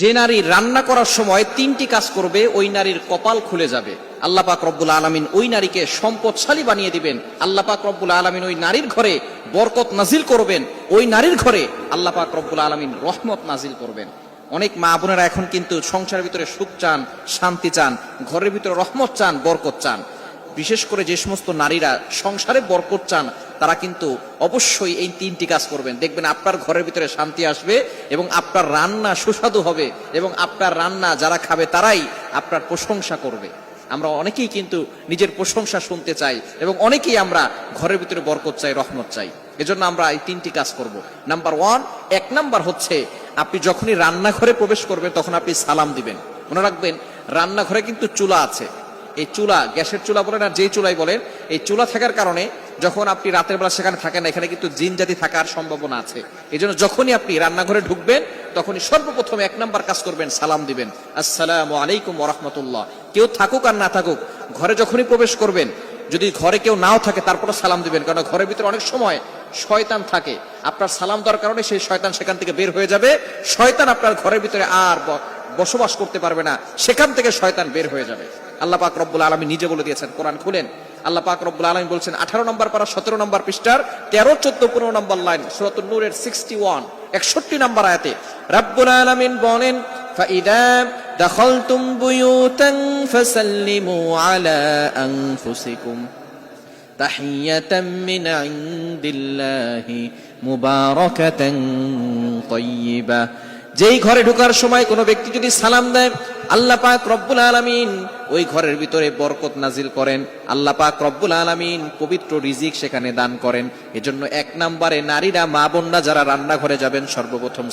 যে নারী রান্না করার সময় তিনটি কাজ করবে ওই নারীর কপাল খুলে যাবে। আল্লাহ পাক রব্বুল আলামিন ওই নারীকে সম্পদশালী বানিয়ে দিবেন। আল্লাহ পাক রব্বুল আলামিন ওই নারীর ঘরে বরকত নাজিল করবেন। ওই নারীর ঘরে আল্লাহ পাক রব্বুল আলামিন রহমত নাজিল করবেন। অনেক মা বোনেরা এখন কিন্তু সংসারের ভিতরে সুখ চান, শান্তি চান, ঘরের ভিতরে রহমত চান, বরকত চান। বিশেষ করে যে সমস্ত নারীরা সংসারে বরকত চান তারা কিন্তু অবশ্যই এই তিনটি কাজ করবেন। দেখবেন আপনার ঘরের ভিতরে শান্তি আসবে এবং আপনার রান্না সুস্বাদু হবে এবং আপনার রান্না যারা খাবে তারাই আপনার প্রশংসা করবে। আমরা অনেকেই কিন্তু নিজের প্রশংসা শুনতে চাই এবং অনেকেই আমরা ঘরের ভিতরে বরকত চাই, রহমত চাই। এজন্য আমরা এই তিনটি কাজ করব। নাম্বার ওয়ান, এক নাম্বার হচ্ছে আপনি যখনই রান্নাঘরে প্রবেশ করবেন তখন আপনি সালাম দিবেন। মনে রাখবেন রান্নাঘরে কিন্তু চুলা আছে। এই চুলা, গ্যাসের চুলা বলেন আর যেই চুলাই বলেন, এই চুলা থাকার কারণে যখন আপনি রাতের বেলা সেখানে থাকেন না, এখানে কিন্তু জিন জাতি থাকার সম্ভাবনা আছে। এই জন্য যখনই আপনি রান্নাঘরে ঢুকবেন তখনই সর্বপ্রথম এক নাম্বার কাজ করবেন, সালাম দিবেন, আসসালামু আলাইকুম ওয়া রাহমাতুল্লাহ। কেউ থাকুক আর না থাকুক, ঘরে যখনই প্রবেশ করবেন, যদি ঘরে কেউ নাও থাকে তারপরে সালাম দিবেন, কারণ ঘরের ভিতরে অনেক সময় শয়তান থাকে। আপনার সালাম দেওয়ার কারণে সেই শয়তান সেখান থেকে বের হয়ে যাবে। শয়তান আপনার ঘরের ভিতরে আর বসবাস করতে পারবে না, সেখান থেকে শয়তান বের হয়ে যাবে। আল্লাহ পাক রব্বুল আলামিন নিজে বলে দিয়েছেন, কোরআন খুলেন, আল্লাহ পাক রব্বুল আলামিন বলছেন 18 নম্বর পারা 17 নম্বর পৃষ্ঠার 13, 14, 15 নম্বর লাইন, সূরাতুন নূরের 61 নম্বর আয়াতে রব্বুল আলামিন বলেন, ফাইদা দাখালতুম বুয়ুতান ফাসাল্লিমু আলা আনফুসিকুম তাহিয়াতাম মিন ইনদিল্লাহি মুবারাকাতান তাইয়্যিবা। যেই ঘরে ঢোকার সময় কোনো ব্যক্তি যদি সালাম দেয়, আল্লাহ পাক রব্বুল আলামিন ওই ঘরের ভিতরে বরকত নাজিল করেন। আল্লাহ পাক রব্বুল আলামিন পবিত্র রিজিক সেখানে দান করেন। এজন্য এক নম্বরে নারীরা, মা বোনরা যারা রান্নাঘরে যাবেন সর্বপ্রথম